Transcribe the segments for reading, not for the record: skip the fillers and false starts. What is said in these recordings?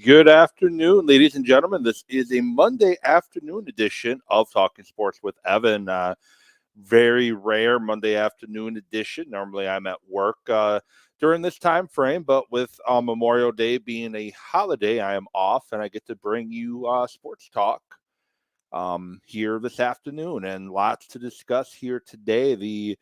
Good afternoon, ladies and gentlemen. This is a Monday afternoon edition of Talking Sports with Evan. Very rare Monday afternoon edition. Normally, I'm at work during this time frame, but with Memorial Day being a holiday, I am off and I get to bring you sports talk here this afternoon, and lots to discuss here today. The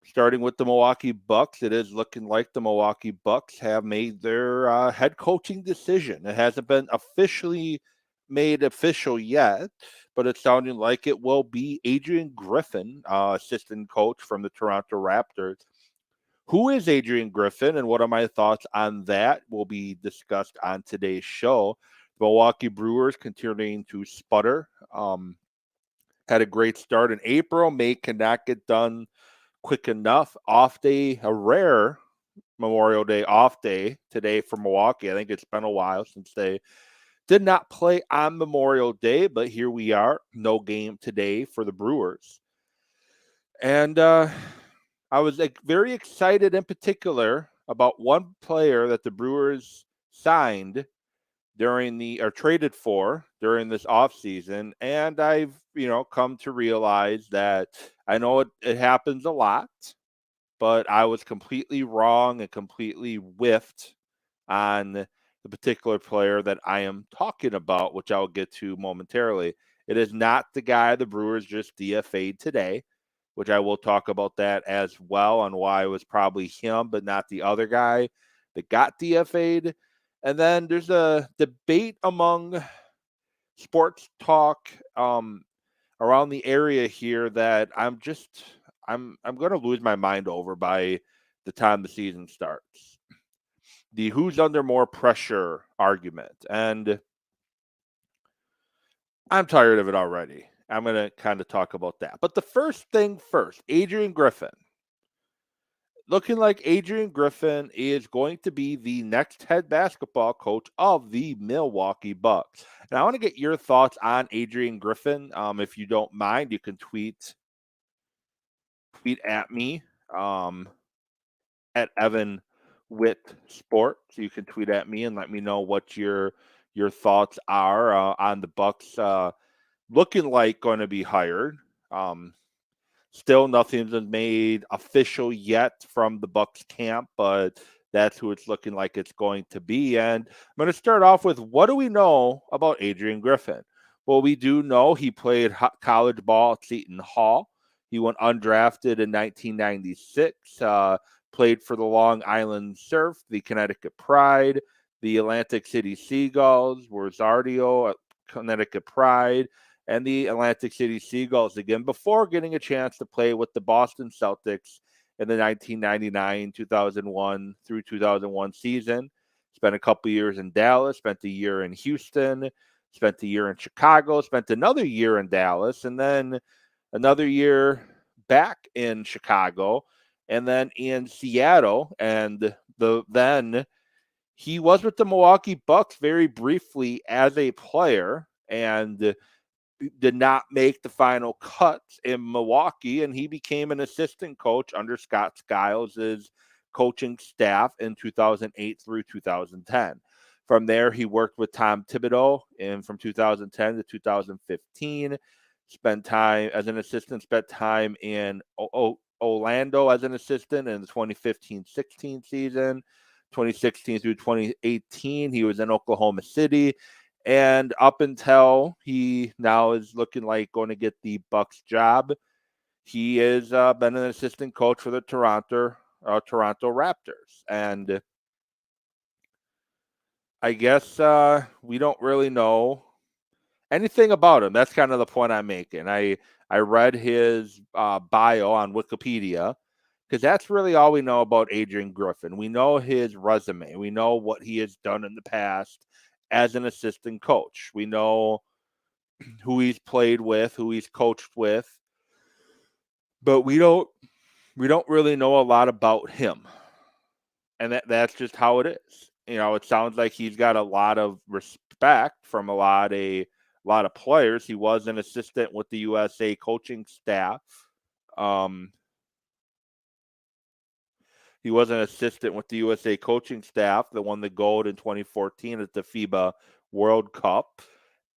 Starting with the Milwaukee Bucks, it is looking like the Milwaukee Bucks have made their head coaching decision. It hasn't been officially made official yet, but it's sounding like it will be Adrian Griffin, assistant coach from the Toronto Raptors. Who is Adrian Griffin, and what are my thoughts on that will be discussed on today's show. The Milwaukee Brewers continuing to sputter. Had a great start in April. May cannot get done quick enough. Off day, a rare Memorial Day off day today for Milwaukee. I think it's been a while since they did not play on Memorial Day, but here we are. No game today for the Brewers. And I was very excited in particular about one player that the Brewers signed during the or traded for during this offseason. And I've, come to realize that I know it happens a lot, but I was completely wrong and completely whiffed on the particular player that I am talking about, which I'll get to momentarily. It is not the guy the Brewers just DFA'd today, which I will talk about that as well on why it was probably him, but not the other guy that got DFA'd. And then there's a debate among sports talk around the area here that I'm going to lose my mind over by the time the season starts. The who's under more pressure argument, and I'm tired of it already. I'm going to kind of talk about that. But the first thing first, Adrian Griffin. Looking like Adrian Griffin is going to be the next head basketball coach of the Milwaukee Bucks. And I want to get your thoughts on Adrian Griffin. If you don't mind, you can tweet at me at Evan Witt Sport. So you can tweet at me and let me know what your thoughts are on the Bucks looking like going to be hired. Um, Still, nothing's been made official yet from the Bucks camp, but that's who it's looking like it's going to be. And I'm going to start off with, what do we know about Adrian Griffin? Well, we do know he played college ball at Seton Hall. He went undrafted in 1996, played for the Long Island Surf, the Connecticut Pride, the Atlantic City Seagulls, Rosario, Connecticut Pride, and the Atlantic City Seagulls again before getting a chance to play with the Boston Celtics in the 1999, 2001 through 2001 season. Spent a couple years in Dallas, spent a year in Houston, spent a year in Chicago, spent another year in Dallas, and then another year back in Chicago, and then in Seattle. And then he was with the Milwaukee Bucks very briefly as a player, and did not make the final cut in Milwaukee, and he became an assistant coach under Scott Skiles' coaching staff in 2008 through 2010. From there, he worked with Tom Thibodeau, and from 2010 to 2015, spent time as an assistant, spent time in Orlando as an assistant in the 2015-16 season. 2016 through 2018, he was in Oklahoma City. And up until he now is looking like going to get the Bucks job, he has been an assistant coach for the Toronto Raptors. And I guess we don't really know anything about him. That's kind of the point I'm making. I read his bio on Wikipedia because that's really all we know about Adrian Griffin. We know his resume. We know what he has done in the past as an assistant coach. We know who he's played with, who he's coached with, but we don't really know a lot about him. And that's just how it is. It sounds like he's got a lot of respect from a lot of players. He was an assistant with the USA coaching staff. He was an assistant with the USA coaching staff that won the gold in 2014 at the FIBA World Cup.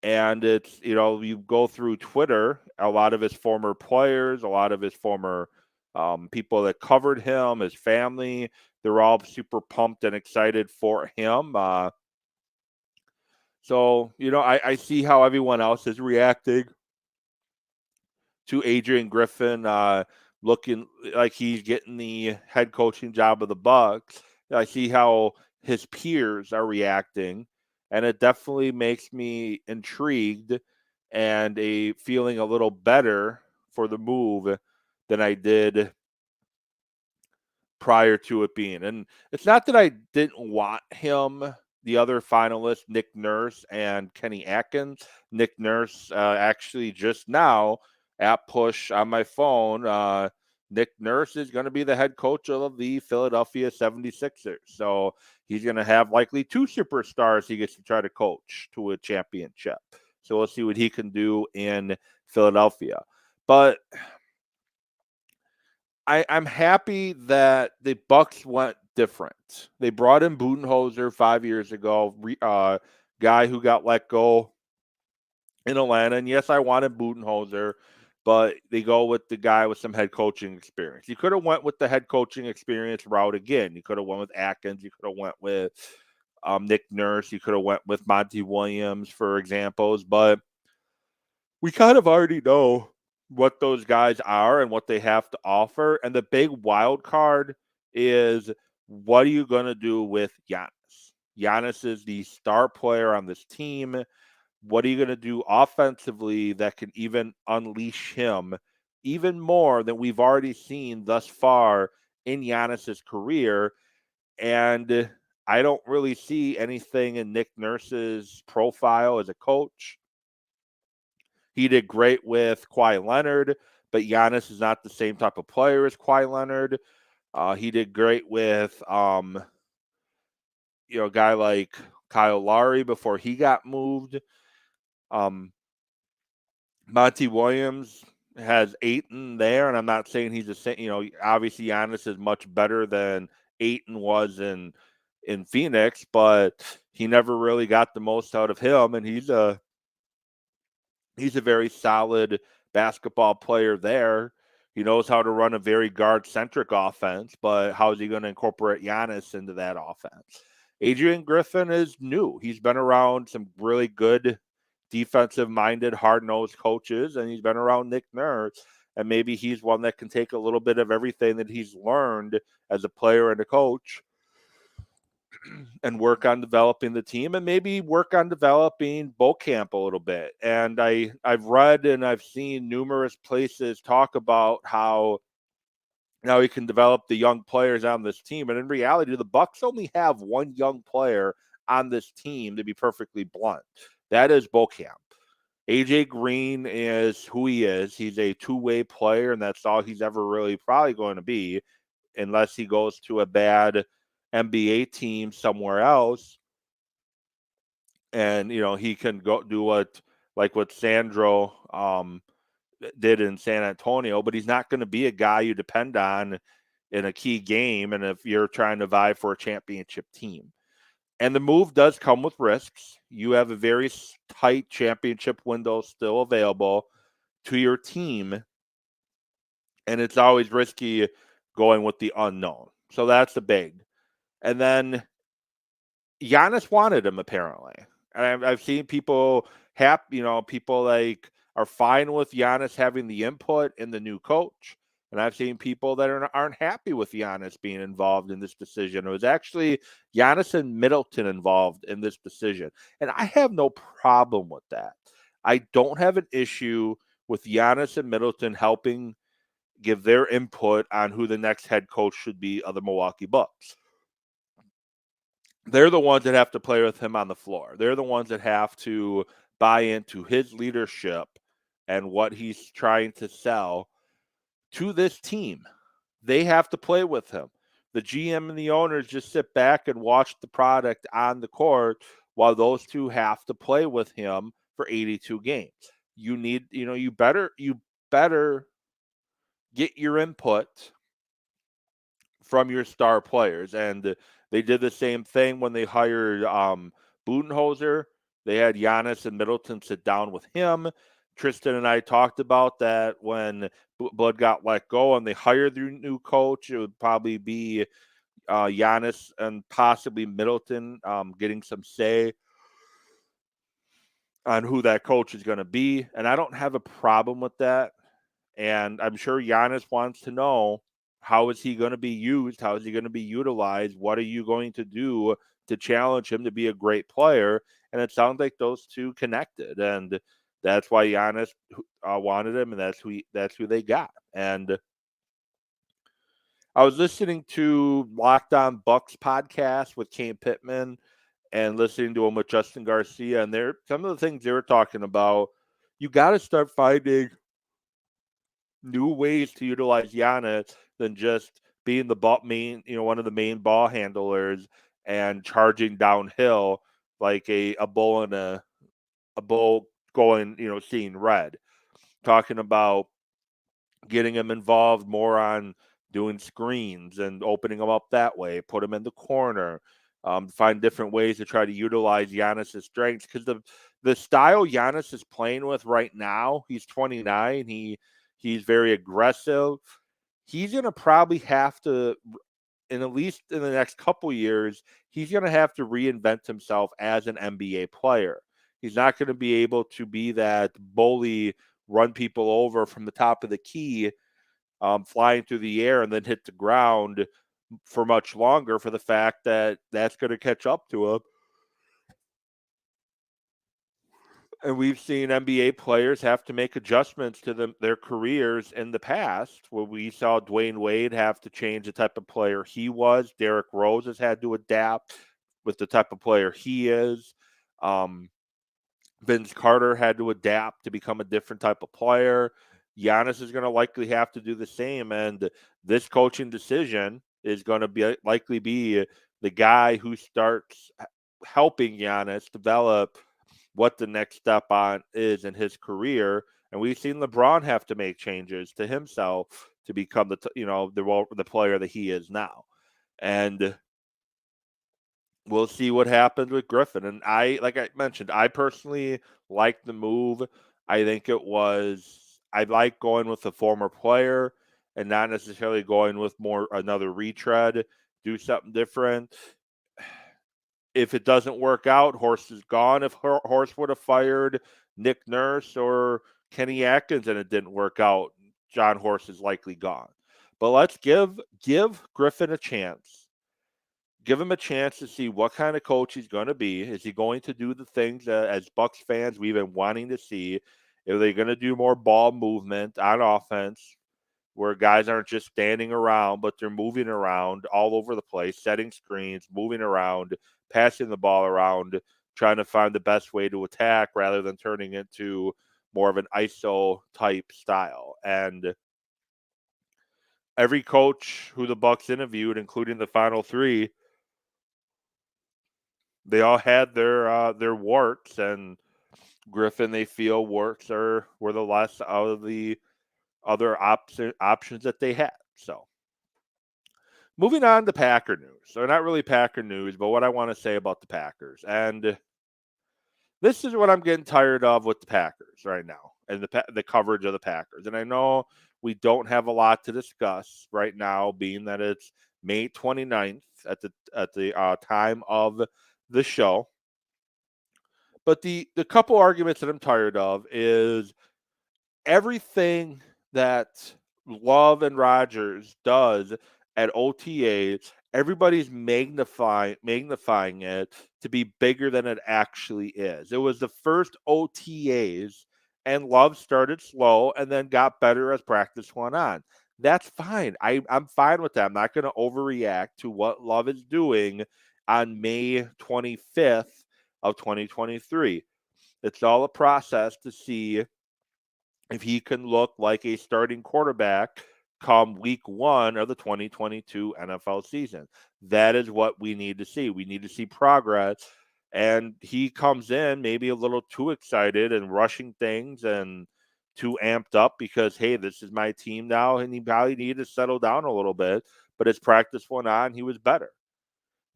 And it's, you go through Twitter, a lot of his former players, a lot of his former people that covered him, his family, they're all super pumped and excited for him. I see how everyone else is reacting to Adrian Griffin looking like he's getting the head coaching job of the Bucks. I see how his peers are reacting, and it definitely makes me intrigued and feeling a little better for the move than I did prior to it being. And it's not that I didn't want him. The other finalists, Nick Nurse and Kenny Atkins. Nick Nurse actually just now at push on my phone. Nick Nurse is going to be the head coach of the Philadelphia 76ers. So he's going to have likely two superstars he gets to try to coach to a championship. So we'll see what he can do in Philadelphia. But I'm happy that the Bucks went different. They brought in Budenholzer 5 years ago, guy who got let go in Atlanta. And yes, I wanted Budenholzer, but they go with the guy with some head coaching experience. You could have went with the head coaching experience route again. You could have went with Atkins. You could have went with Nick Nurse. You could have went with Monty Williams, for examples. But we kind of already know what those guys are and what they have to offer. And the big wild card is, what are you going to do with Giannis? Giannis is the star player on this team. What are you going to do offensively that can even unleash him even more than we've already seen thus far in Giannis's career? And I don't really see anything in Nick Nurse's profile as a coach. He did great with Kawhi Leonard, but Giannis is not the same type of player as Kawhi Leonard. He did great with a guy like Kyle Lowry before he got moved. Monty Williams has Ayton there, and I'm not saying he's the same. Obviously Giannis is much better than Ayton was in Phoenix, but he never really got the most out of him, and he's a very solid basketball player there. He knows how to run a very guard-centric offense, but how is he going to incorporate Giannis into that offense? Adrian Griffin is new. He's been around some really good defensive-minded, hard-nosed coaches, and he's been around Nick Nurse, and maybe he's one that can take a little bit of everything that he's learned as a player and a coach and work on developing the team, and maybe work on developing Camp a little bit. And I've read and I've seen numerous places talk about how now he can develop the young players on this team. And in reality, the Bucks only have one young player on this team, to be perfectly blunt. That is Camp. AJ Green is who he is. He's a two-way player, and that's all he's ever really probably going to be, unless he goes to a bad NBA team somewhere else. And, he can go do what Sandro did in San Antonio, but he's not going to be a guy you depend on in a key game. And if you're trying to vie for a championship team, and the move does come with risks, you have a very tight championship window still available to your team. And it's always risky going with the unknown. So that's the big. And then Giannis wanted him, apparently. And I've seen people people are fine with Giannis having the input in the new coach. And I've seen people that aren't happy with Giannis being involved in this decision. It was actually Giannis and Middleton involved in this decision. And I have no problem with that. I don't have an issue with Giannis and Middleton helping give their input on who the next head coach should be of the Milwaukee Bucks. They're the ones that have to play with him on the floor. They're the ones that have to buy into his leadership and what he's trying to sell to this team. They have to play with him. The GM and the owners just sit back and watch the product on the court while those two have to play with him for 82 games. You better get your input from your star players. And they did the same thing when they hired Budenholzer. They had Giannis and Middleton sit down with him. Tristan and I talked about that when Bud got let go and they hired their new coach. It would probably be Giannis and possibly Middleton getting some say on who that coach is going to be. And I don't have a problem with that. And I'm sure Giannis wants to know, how is he going to be used? How is he going to be utilized? What are you going to do to challenge him to be a great player? And it sounds like those two connected. And that's why Giannis wanted him, and that's who they got. And I was listening to Locked On Bucks podcast with Kane Pittman and listening to him with Justin Garcia, and some of the things they were talking about. You got to start finding new ways to utilize Giannis than just being the one of the main ball handlers and charging downhill like a bull in a bull going, seeing red. Talking about getting him involved more on doing screens and opening them up that way, put him in the corner, find different ways to try to utilize Giannis's strengths. Because the style Giannis is playing with right now, he's 29, he's very aggressive. He's going to probably have to, at least in the next couple years, he's going to have to reinvent himself as an NBA player. He's not going to be able to be that bully, run people over from the top of the key, flying through the air and then hit the ground for much longer, for the fact that that's going to catch up to him. And we've seen NBA players have to make adjustments to their careers in the past, where we saw Dwayne Wade have to change the type of player he was. Derrick Rose has had to adapt with the type of player he is. Vince Carter had to adapt to become a different type of player. Giannis is going to likely have to do the same. And this coaching decision is going to likely be the guy who starts helping Giannis develop what the next step on is in his career. And we've seen LeBron have to make changes to himself to become the player that he is now. And we'll see what happens with Griffin. And like I mentioned, I personally like the move. I like going with a former player and not necessarily going with another retread, do something different. If it doesn't work out, Horst is gone. If Horst would have fired Nick Nurse or Kenny Atkins and it didn't work out, John Horst is likely gone. But let's give Griffin a chance. Give him a chance to see what kind of coach he's going to be. Is he going to do the things that, as Bucks fans, we've been wanting to see? Are they going to do more ball movement on offense, where guys aren't just standing around, but they're moving around all over the place, setting screens, moving around, passing the ball around, trying to find the best way to attack rather than turning into more of an ISO type style? And every coach who the Bucks interviewed, including the final three, they all had their warts, and Griffin, they feel warts were the less out of the other options that they had. So moving on to Packer news. So not really Packer news, but what I want to say about the Packers. And this is what I'm getting tired of with the Packers right now and the coverage of the Packers. And I know we don't have a lot to discuss right now, being that it's May 29th at the time of the show. But the couple arguments that I'm tired of is everything that Love and Rodgers does at OTAs, everybody's magnifying it to be bigger than it actually is. It was the first OTAs, and Love started slow and then got better as practice went on. That's fine. I'm fine with that. I'm not going to overreact to what Love is doing on May 25th of 2023. It's all a process to see if he can look like a starting quarterback come week 1 of the 2022 NFL season. That is what we need to see. We need to see progress. And he comes in maybe a little too excited and rushing things and too amped up because, hey, this is my team now, and he probably needed to settle down a little bit. but as practice went on, he was better.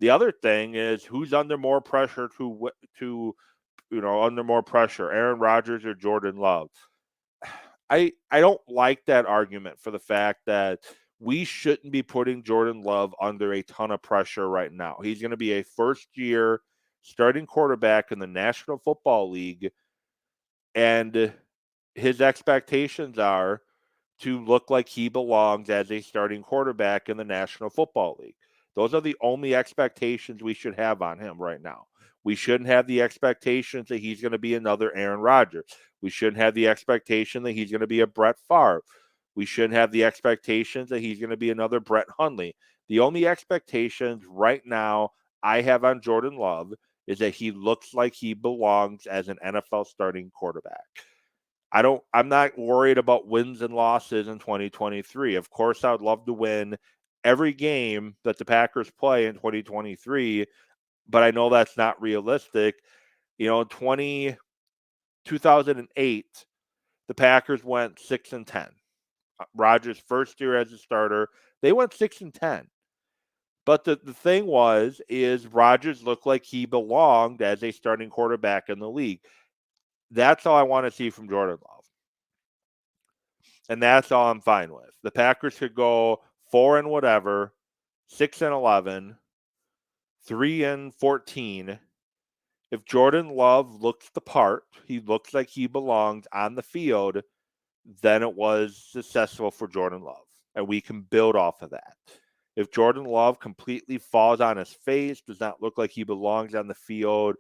The other thing is who's under more pressure under more pressure, Aaron Rodgers or Jordan Love. I don't like that argument for the fact that we shouldn't be putting Jordan Love under a ton of pressure right now. He's going to be a first-year starting quarterback in the National Football League, and his expectations are to look like he belongs as a starting quarterback in the National Football League. Those are the only expectations we should have on him right now. We shouldn't have the expectations that he's going to be another Aaron Rodgers. We shouldn't have the expectation that he's going to be a Brett Favre. We shouldn't have the expectations that he's going to be another Brett Hundley. The only expectations right now I have on Jordan Love is that he looks like he belongs as an NFL starting quarterback. I'm not worried about wins and losses in 2023. Of course, I would love to win every game that the Packers play in 2023, but I know that's not realistic. 2008, the Packers went 6-10. Rodgers' first year as a starter, they went 6-10. But the thing is Rodgers looked like he belonged as a starting quarterback in the league. That's all I want to see from Jordan Love. And that's all I'm fine with. The Packers could go 4-whatever, 6-11, 3-14. If Jordan Love looks the part, he looks like he belongs on the field, then it was successful for Jordan Love. And we can build off of that. If Jordan Love completely falls on his face, does not look like he belongs on the field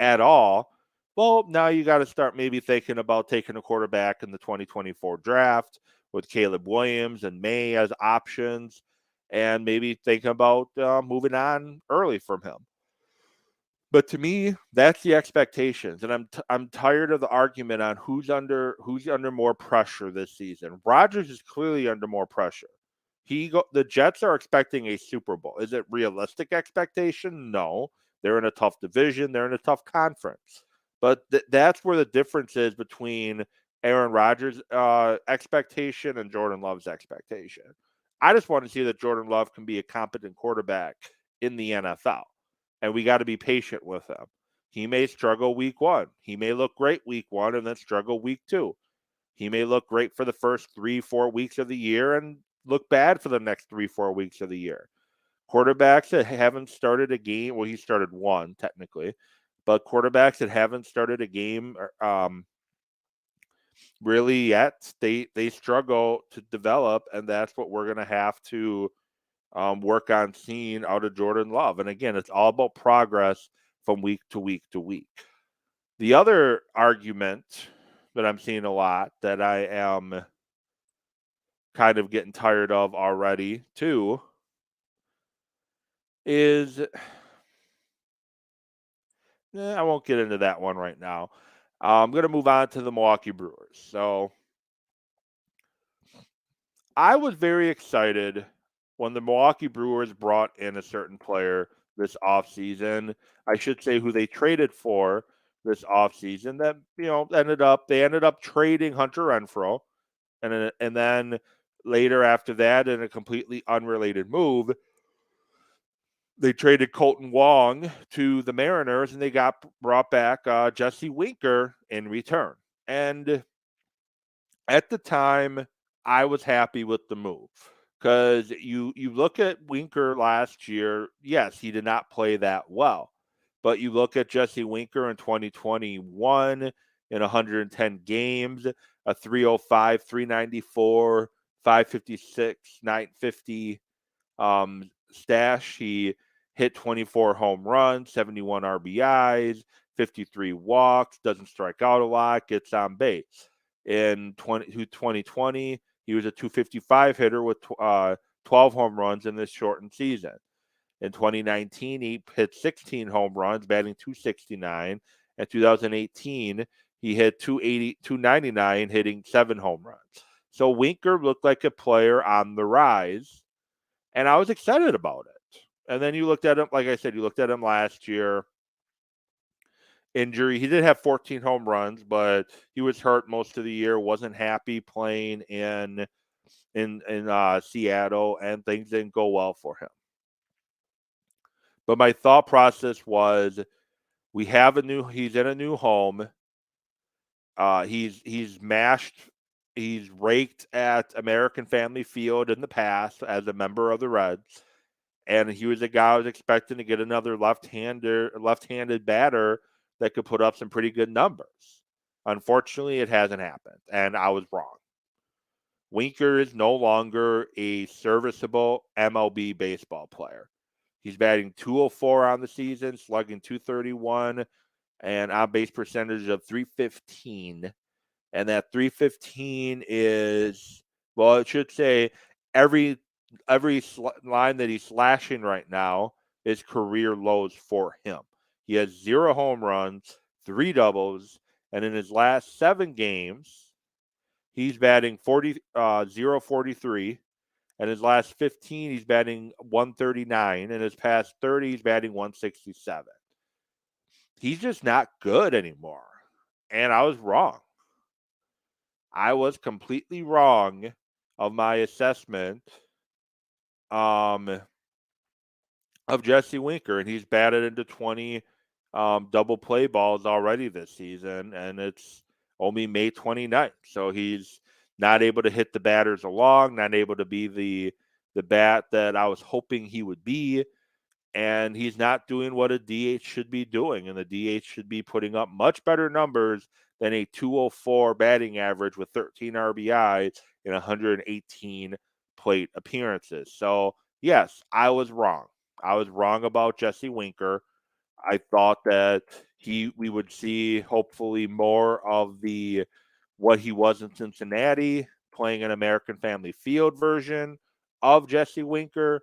at all, well, now you got to start maybe thinking about taking a quarterback in the 2024 draft with Caleb Williams and May as options, and maybe thinking about moving on early from him. But to me, that's the expectations, and I'm tired of the argument on who's under more pressure this season. Rodgers is clearly under more pressure. The Jets are expecting a Super Bowl. Is it realistic expectation? No. They're in a tough division. They're in a tough conference. But that's where the difference is between Aaron Rodgers' expectation and Jordan Love's expectation. I just want to see that Jordan Love can be a competent quarterback in the NFL. And we got to be patient with him. He may struggle week 1. He may look great week 1 and then struggle week 2. He may look great for the first 3-4 weeks of the year and look bad for the next 3-4 weeks of the year. Quarterbacks that haven't started a game, well, he started one technically, but quarterbacks that haven't started a game really yet, they struggle to develop, and that's what we're going to have to work on seeing out of Jordan Love. And again, it's all about progress from week to week to week. The other argument that I'm seeing a lot that I am kind of getting tired of already too is I won't get into that one right now. I'm going to move on to the Milwaukee Brewers. So I was very excited when the Milwaukee Brewers brought in a certain player this offseason. I should say who they traded for this offseason that, they ended up trading Hunter Renfroe. And then later after that, in a completely unrelated move, they traded Colton Wong to the Mariners, and they brought back Jesse Winker in return. And at the time, I was happy with the move because you look at Winker last year. Yes, he did not play that well, but you look at Jesse Winker in 2021 in 110 games, a 305, 394, 556, 950 stash. He hit 24 home runs, 71 RBIs, 53 walks, doesn't strike out a lot, gets on base. In 2020, he was a 255 hitter with 12 home runs in this shortened season. In 2019, he hit 16 home runs, batting 269. In 2018, he hit 299, hitting 7 home runs. So Winker looked like a player on the rise, and I was excited about it. And then you looked at him, like I said, you looked at him last year. Injury. He did have 14 home runs, but he was hurt most of the year, wasn't happy playing in in Seattle, and things didn't go well for him. But my thought process was, he's in a new home. He's mashed, he's raked at American Family Field in the past as a member of the Reds, and he was a guy I was expecting to get another left-handed batter that could put up some pretty good numbers. Unfortunately, it hasn't happened, and I was wrong. Winker is no longer a serviceable MLB baseball player. He's batting 204 on the season, slugging 231, and on base percentage of 315. And that 315 is, well, it should say every line that he's slashing right now is career lows for him. He has 0 home runs, 3 doubles, and in his last 7 games, he's batting 0-43. And his last 15, he's batting 139. In his past 30, he's batting 167. He's just not good anymore. And I was wrong. I was completely wrong of my assessment of Jesse Winker, and he's batted into 20 double play balls already this season, and it's only May 29th. So he's not able to hit the batters along, not able to be the bat that I was hoping he would be, and he's not doing what a DH should be doing, and the DH should be putting up much better numbers than a 204 batting average with 13 RBIs in 118 plate appearances. So, yes, I was wrong. I was wrong about Jesse Winker. I thought that we would see hopefully more of what he was in Cincinnati, playing an American Family Field version of Jesse Winker,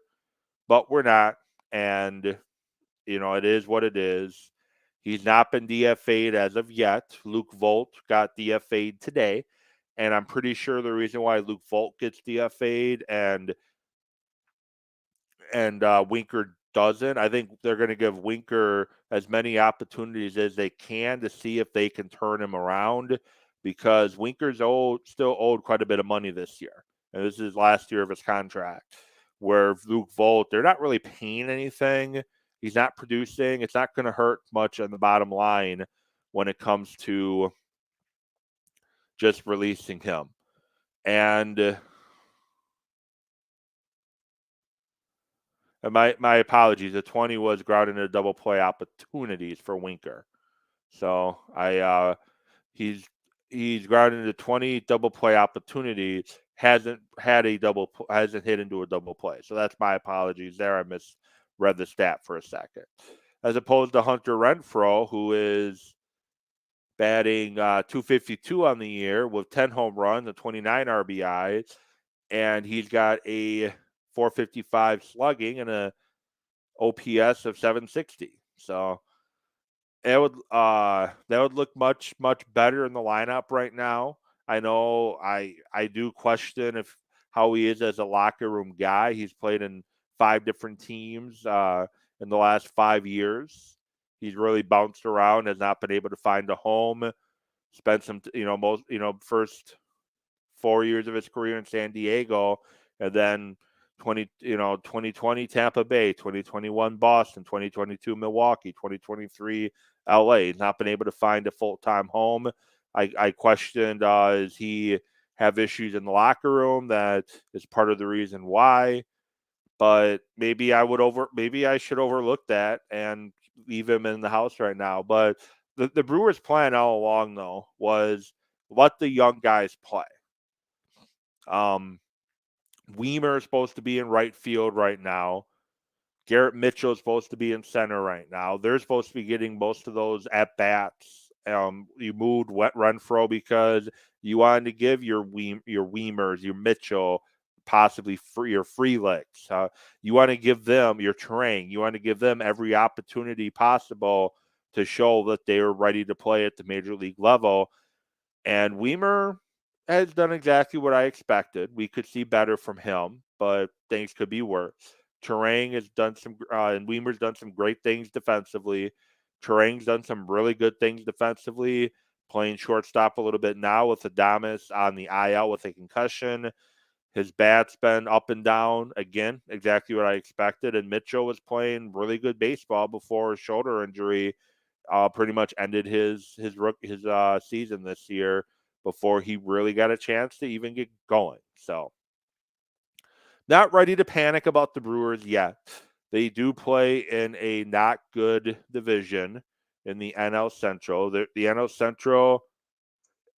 but we're not. And, it is what it is. He's not been DFA'd as of yet. Luke Vogt got DFA'd today. And I'm pretty sure the reason why Luke Vogt gets DFA'd and Winker doesn't, I think they're going to give Winker as many opportunities as they can to see if they can turn him around, because Winker's still owed quite a bit of money this year. And this is last year of his contract, where Luke Vogt, they're not really paying anything. He's not producing. It's not going to hurt much on the bottom line when it comes to just releasing him. And my apologies. The 20 was grounded into double play opportunities for Winker. So he's grounded into 20 double play opportunities. Hasn't hit into a double play. So that's my apologies there. I misread the stat for a second. As opposed to Hunter Renfroe, who is batting 252 on the year with 10 home runs and 29 RBIs, and he's got a 455 slugging and a OPS of 760. So that would look much better in the lineup right now. I know I do question how he is as a locker room guy. He's played in 5 different teams in the last 5 years. He's really bounced around, has not been able to find a home. Spent some first 4 years of his career in San Diego, and then 2020 Tampa Bay, 2021 Boston, 2022 Milwaukee, 2023 LA. He's not been able to find a full-time home. I questioned, does he have issues in the locker room that is part of the reason why? But maybe I should overlook that and leave him in the house right now. But the Brewers' plan all along, though, was let the young guys play. Weimer is supposed to be in right field right now. Garrett Mitchell is supposed to be in center right now. They're supposed to be getting most of those at bats. You moved Renfroe because you wanted to give your Weimers, your Mitchell, possibly your Freliks. You want to give them your Terang. You want to give them every opportunity possible to show that they are ready to play at the major league level. And Weimer has done exactly what I expected. We could see better from him, but things could be worse. Terang has done and Weimer's done some great things defensively. Terang's done some really good things defensively, playing shortstop a little bit now with Adames on the IL with a concussion. His bat's been up and down again, exactly what I expected. And Mitchell was playing really good baseball before his shoulder injury pretty much ended his season this year before he really got a chance to even get going. So, not ready to panic about the Brewers yet. They do play in a not good division in the NL Central. The NL Central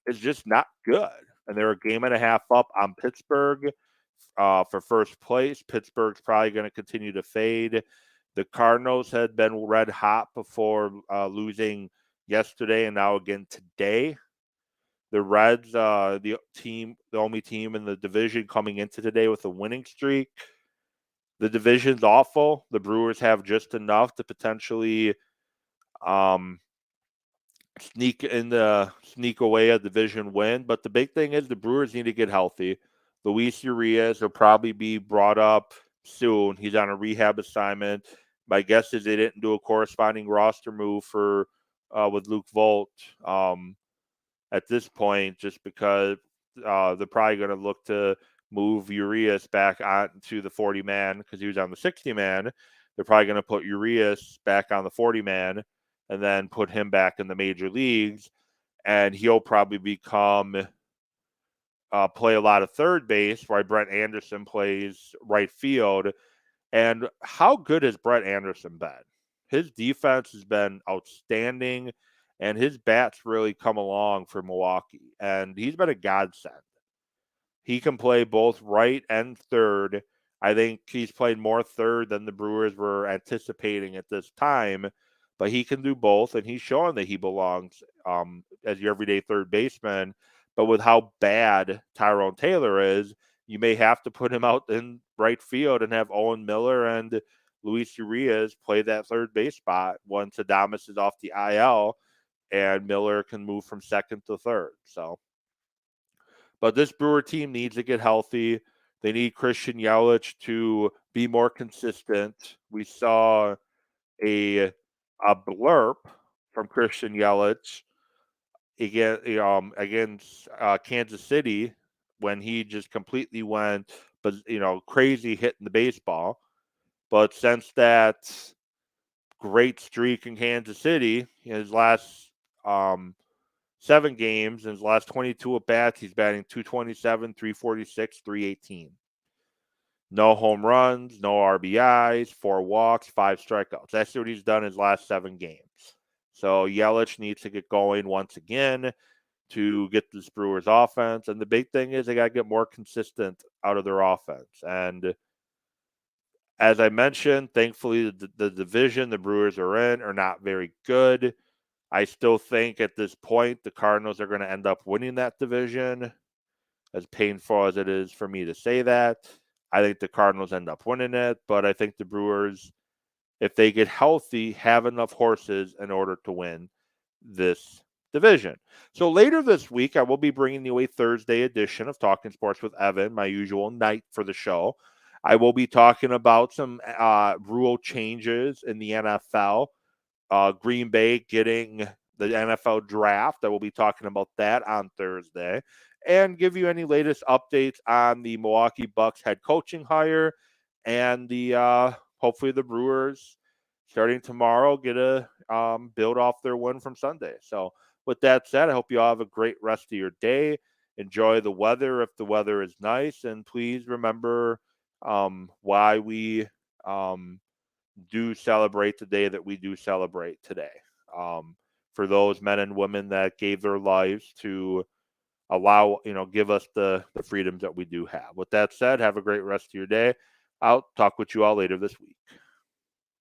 is just not good, and they're a game and a half up on Pittsburgh for first place. Pittsburgh's probably going to continue to fade. The Cardinals had been red hot before losing yesterday and now again today. The Reds, the only team in the division coming into today with a winning streak. The division's awful. The Brewers have just enough to potentially sneak away a division win. But the big thing is the Brewers need to get healthy. Luis Urias will probably be brought up soon. He's on a rehab assignment. My guess is they didn't do a corresponding roster move for with Luke Vogt at this point, just because they're probably going to look to move Urias back onto the 40-man because he was on the 60-man. They're probably going to put Urias back on the 40-man and then put him back in the major leagues, and he'll probably become play a lot of third base, while Brett Anderson plays right field. And how good has Brett Anderson been? His defense has been outstanding, and his bat's really come along for Milwaukee, and he's been a godsend. He can play both right and third. I think he's played more third than the Brewers were anticipating at this time, but he can do both, and he's showing that he belongs as your everyday third baseman. But with how bad Tyrone Taylor is, you may have to put him out in right field and have Owen Miller and Luis Urias play that third base spot once Adames is off the IL and Miller can move from second to third. So, but this Brewer team needs to get healthy. They need Christian Yelich to be more consistent. We saw a blurb from Christian Yelich against Kansas City when he just completely went, but crazy hitting the baseball. But since that great streak in Kansas City, his last 7 games, in his last 22 at bats, he's batting .227, .346, .318. No home runs, no RBIs, 4 walks, 5 strikeouts. That's what he's done his last 7 games. So Yelich needs to get going once again to get this Brewers offense. And the big thing is they got to get more consistent out of their offense. And as I mentioned, thankfully the division the Brewers are in are not very good. I still think at this point the Cardinals are going to end up winning that division, as painful as it is for me to say that. I think the Cardinals end up winning it, but I think the Brewers, if they get healthy, have enough horses in order to win this division. So later this week, I will be bringing you a Thursday edition of Talking Sports with Evan, my usual night for the show. I will be talking about some rule changes in the NFL. Green Bay getting the NFL draft. I will be talking about that on Thursday and give you any latest updates on the Milwaukee Bucks head coaching hire and the hopefully the Brewers starting tomorrow get a build off their win from Sunday. So with that said, I hope you all have a great rest of your day. Enjoy the weather if the weather is nice, and please remember why we do celebrate the day that we do celebrate today. For those men and women that gave their lives to allow, give us the freedoms that we do have. With that said, have a great rest of your day. I'll talk with you all later this week.